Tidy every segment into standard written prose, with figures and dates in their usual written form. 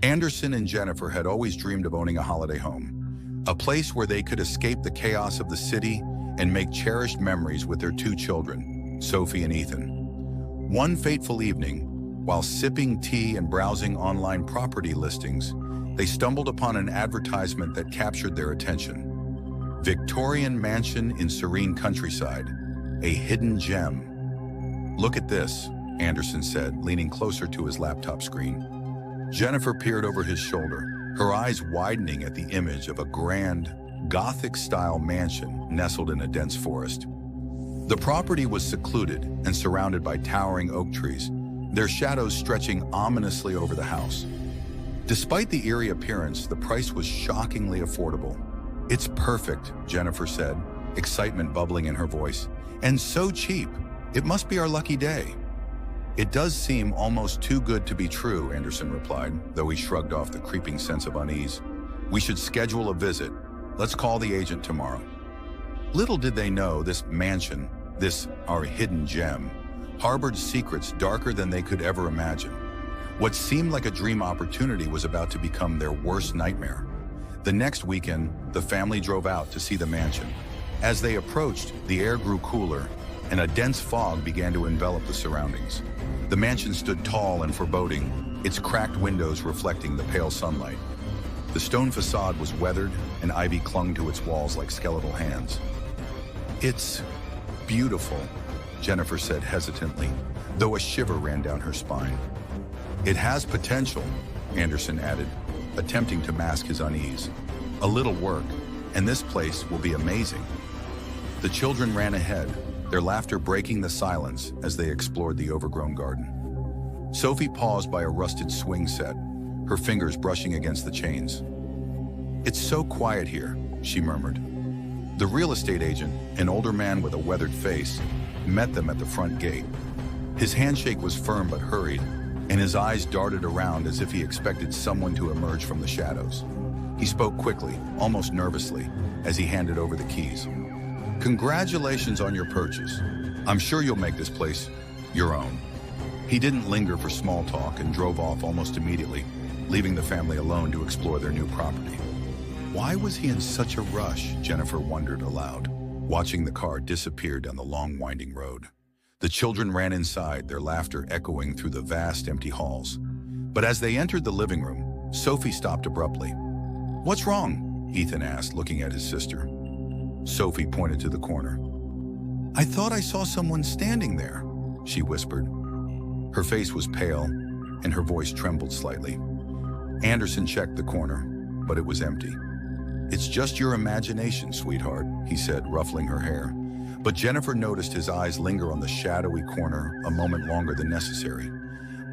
Anderson and Jennifer had always dreamed of owning a holiday home, a place where they could escape the chaos of the city and make cherished memories with their two children, Sophie and Ethan. One fateful evening, while sipping tea and browsing online property listings, they stumbled upon an advertisement that captured their attention. Victorian mansion in serene countryside, a hidden gem. "Look at this," Anderson said, leaning closer to his laptop screen. Jennifer peered over his shoulder, her eyes widening at the image of a grand, Gothic-style mansion nestled in a dense forest. The property was secluded and surrounded by towering oak trees, their shadows stretching ominously over the house. Despite the eerie appearance, the price was shockingly affordable. "It's perfect," Jennifer said, excitement bubbling in her voice. "And so cheap. It must be our lucky day." "It does seem almost too good to be true," Anderson replied, though he shrugged off the creeping sense of unease. "We should schedule a visit. Let's call the agent tomorrow." Little did they know this mansion, this our hidden gem, harbored secrets darker than they could ever imagine. What seemed like a dream opportunity was about to become their worst nightmare. The next weekend, the family drove out to see the mansion. As they approached, the air grew cooler, and a dense fog began to envelop the surroundings. The mansion stood tall and foreboding, its cracked windows reflecting the pale sunlight. The stone facade was weathered, and ivy clung to its walls like skeletal hands. "It's beautiful," Jennifer said hesitantly, though a shiver ran down her spine. "It has potential," Anderson added, attempting to mask his unease. "A little work, and this place will be amazing." The children ran ahead, their laughter breaking the silence as they explored the overgrown garden. Sophie paused by a rusted swing set, her fingers brushing against the chains. "It's so quiet here," she murmured. The real estate agent, an older man with a weathered face, met them at the front gate. His handshake was firm but hurried, and his eyes darted around as if he expected someone to emerge from the shadows. He spoke quickly, almost nervously, as he handed over the keys. "Congratulations on your purchase. I'm sure you'll make this place your own." He didn't linger for small talk and drove off almost immediately, leaving the family alone to explore their new property. Why was he in such a rush? Jennifer wondered aloud, watching the car disappear down the long winding road. The children ran inside, their laughter echoing through the vast empty halls. But as they entered the living room, Sophie stopped abruptly. "What's wrong?" Ethan asked, looking at his sister. Sophie pointed to the corner. "I thought I saw someone standing there," she whispered. Her face was pale, and her voice trembled slightly. Anderson checked the corner, but it was empty. "It's just your imagination, sweetheart," he said, ruffling her hair. But Jennifer noticed his eyes linger on the shadowy corner a moment longer than necessary.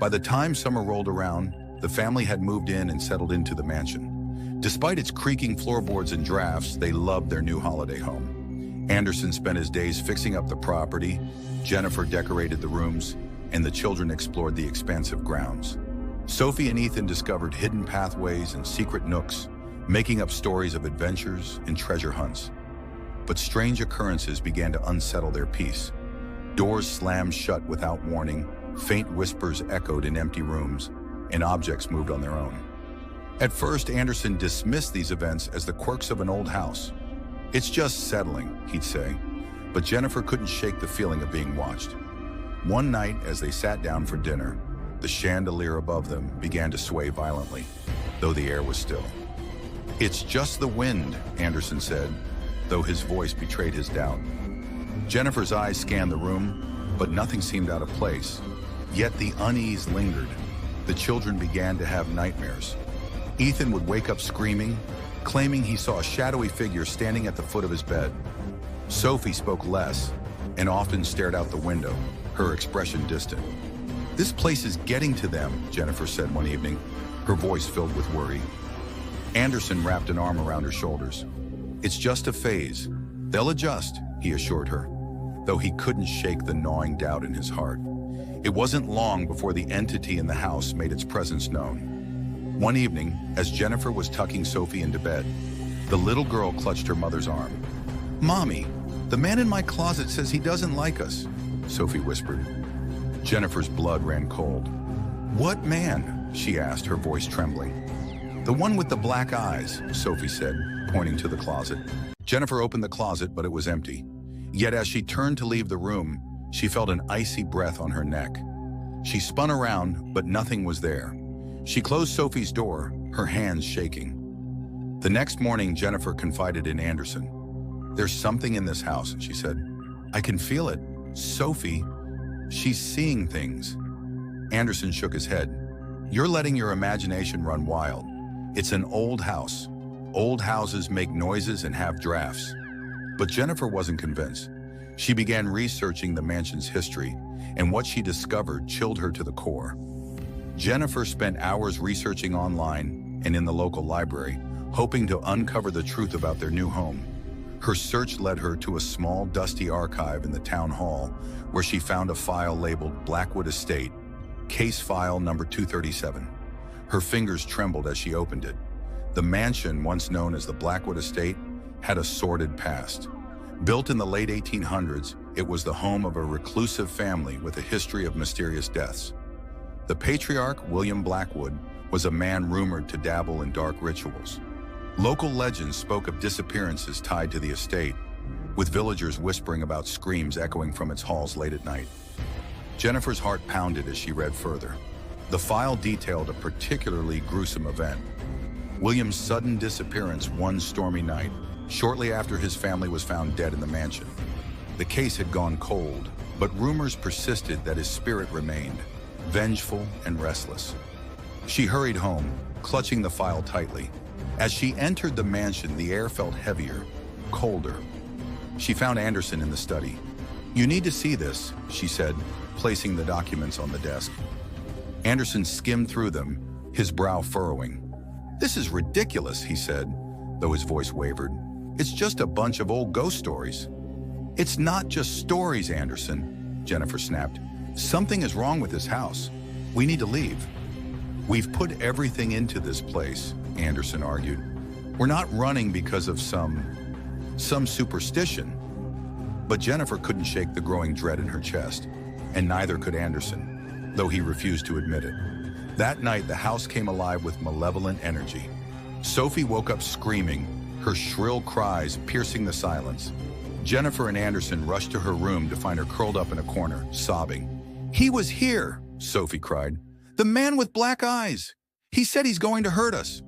By the time summer rolled around, the family had moved in and settled into the mansion. Despite its creaking floorboards and drafts, they loved their new holiday home. Anderson spent his days fixing up the property, Jennifer decorated the rooms, and the children explored the expansive grounds. Sophie and Ethan discovered hidden pathways and secret nooks, making up stories of adventures and treasure hunts. But strange occurrences began to unsettle their peace. Doors slammed shut without warning, faint whispers echoed in empty rooms, and objects moved on their own. At first, Anderson dismissed these events as the quirks of an old house. "It's just settling," he'd say, but Jennifer couldn't shake the feeling of being watched. One night, as they sat down for dinner, the chandelier above them began to sway violently, though the air was still. "It's just the wind," Anderson said, though his voice betrayed his doubt. Jennifer's eyes scanned the room, but nothing seemed out of place. Yet the unease lingered. The children began to have nightmares. Ethan would wake up screaming, claiming he saw a shadowy figure standing at the foot of his bed. Sophie spoke less and often stared out the window, her expression distant. "This place is getting to them," Jennifer said one evening, her voice filled with worry. Anderson wrapped an arm around her shoulders. "It's just a phase. They'll adjust," he assured her, though he couldn't shake the gnawing doubt in his heart. It wasn't long before the entity in the house made its presence known. One evening, as Jennifer was tucking Sophie into bed, the little girl clutched her mother's arm. "Mommy, the man in my closet says he doesn't like us," Sophie whispered. Jennifer's blood ran cold. "What man?" she asked, her voice trembling. "The one with the black eyes," Sophie said, pointing to the closet. Jennifer opened the closet, but it was empty. Yet as she turned to leave the room, she felt an icy breath on her neck. She spun around, but nothing was there. She closed Sophie's door, her hands shaking. The next morning, Jennifer confided in Anderson. "There's something in this house," she said. "I can feel it. Sophie, she's seeing things." Anderson shook his head. "You're letting your imagination run wild. It's an old house. Old houses make noises and have drafts." But Jennifer wasn't convinced. She began researching the mansion's history, and what she discovered chilled her to the core. Jennifer spent hours researching online and in the local library, hoping to uncover the truth about their new home. Her search led her to a small, dusty archive in the town hall, where she found a file labeled Blackwood Estate, case file number 237. Her fingers trembled as she opened it. The mansion, once known as the Blackwood Estate, had a sordid past. Built in the late 1800s, it was the home of a reclusive family with a history of mysterious deaths. The patriarch, William Blackwood, was a man rumored to dabble in dark rituals. Local legends spoke of disappearances tied to the estate, with villagers whispering about screams echoing from its halls late at night. Jennifer's heart pounded as she read further. The file detailed a particularly gruesome event. William's sudden disappearance one stormy night, shortly after his family was found dead in the mansion. The case had gone cold, but rumors persisted that his spirit remained, vengeful and restless. She hurried home, clutching the file tightly. As she entered the mansion, the air felt heavier, colder. She found Anderson in the study. "You need to see this," she said, placing the documents on the desk. Anderson skimmed through them, his brow furrowing. "This is ridiculous," he said, though his voice wavered. "It's just a bunch of old ghost stories." "It's not just stories, Anderson," Jennifer snapped. "Something is wrong with this house. We need to leave." "We've put everything into this place," Anderson argued. "We're not running because of some superstition." But Jennifer couldn't shake the growing dread in her chest, and neither could Anderson, though he refused to admit it. That night, the house came alive with malevolent energy. Sophie woke up screaming, her shrill cries piercing the silence. Jennifer and Anderson rushed to her room to find her curled up in a corner, sobbing. "He was here," Sophie cried. "The man with black eyes. He said he's going to hurt us."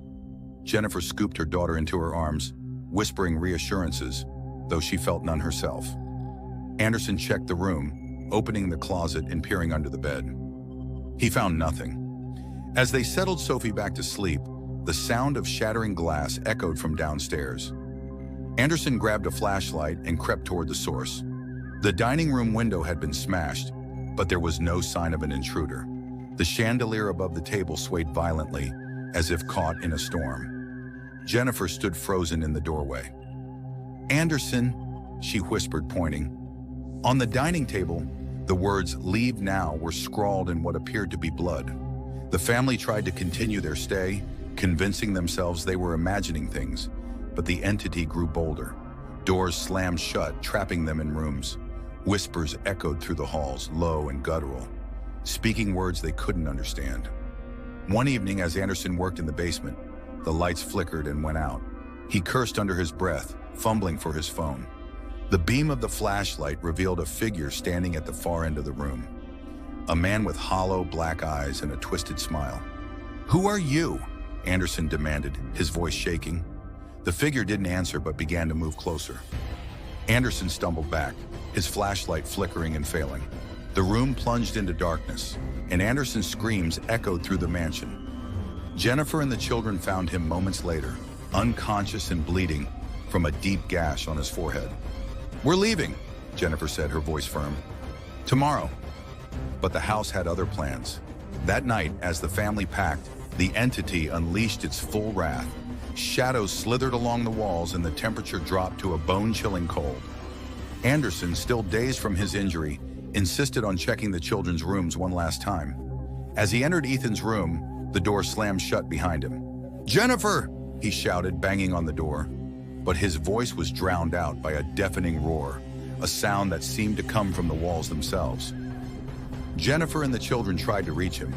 Jennifer scooped her daughter into her arms, whispering reassurances, though she felt none herself. Anderson checked the room, opening the closet and peering under the bed. He found nothing. As they settled Sophie back to sleep, the sound of shattering glass echoed from downstairs. Anderson grabbed a flashlight and crept toward the source. The dining room window had been smashed, but there was no sign of an intruder. The chandelier above the table swayed violently, as if caught in a storm. Jennifer stood frozen in the doorway. "Anderson," she whispered, pointing. On the dining table, the words "Leave now" were scrawled in what appeared to be blood. The family tried to continue their stay, convincing themselves they were imagining things, but the entity grew bolder. Doors slammed shut, trapping them in rooms. Whispers echoed through the halls, low and guttural, speaking words they couldn't understand. One evening, as Anderson worked in the basement, the lights flickered and went out. He cursed under his breath, fumbling for his phone. The beam of the flashlight revealed a figure standing at the far end of the room. A man with hollow black eyes and a twisted smile. "Who are you?" Anderson demanded, his voice shaking. The figure didn't answer but began to move closer. Anderson stumbled back, his flashlight flickering and failing. The room plunged into darkness, and Anderson's screams echoed through the mansion. Jennifer and the children found him moments later, unconscious and bleeding from a deep gash on his forehead. "We're leaving," Jennifer said, her voice firm. "Tomorrow." But the house had other plans. That night, as the family packed, the entity unleashed its full wrath. Shadows slithered along the walls and the temperature dropped to a bone-chilling cold. Anderson, still dazed from his injury, insisted on checking the children's rooms one last time. As he entered Ethan's room, the door slammed shut behind him. "Jennifer!" he shouted, banging on the door. But his voice was drowned out by a deafening roar, a sound that seemed to come from the walls themselves. Jennifer and the children tried to reach him,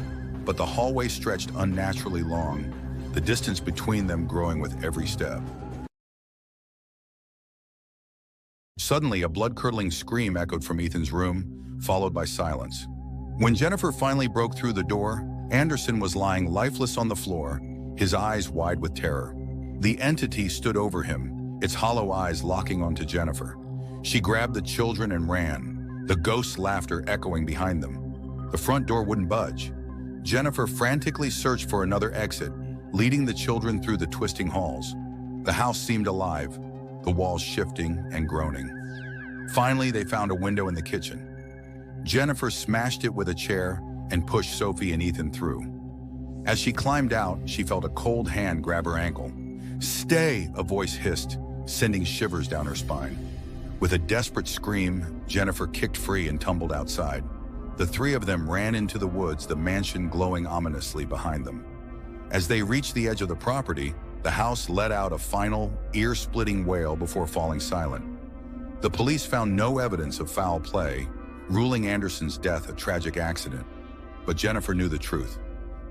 but the hallway stretched unnaturally long, the distance between them growing with every step. Suddenly, a blood-curdling scream echoed from Ethan's room, followed by silence. When Jennifer finally broke through the door, Anderson was lying lifeless on the floor, his eyes wide with terror. The entity stood over him, its hollow eyes locking onto Jennifer. She grabbed the children and ran, the ghost's laughter echoing behind them. The front door wouldn't budge. Jennifer frantically searched for another exit, leading the children through the twisting halls. The house seemed alive, the walls shifting and groaning. Finally, they found a window in the kitchen. Jennifer smashed it with a chair and pushed Sophie and Ethan through. As she climbed out, she felt a cold hand grab her ankle. "Stay!" a voice hissed, sending shivers down her spine. With a desperate scream, Jennifer kicked free and tumbled outside. The three of them ran into the woods, the mansion glowing ominously behind them. As they reached the edge of the property, the house let out a final, ear-splitting wail before falling silent. The police found no evidence of foul play, ruling Anderson's death a tragic accident. But Jennifer knew the truth.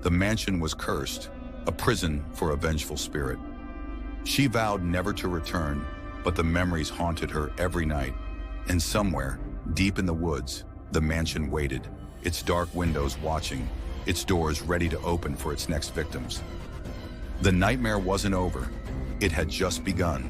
The mansion was cursed, a prison for a vengeful spirit. She vowed never to return, but the memories haunted her every night. And somewhere, deep in the woods, the mansion waited, its dark windows watching, its doors ready to open for its next victims. The nightmare wasn't over. It had just begun.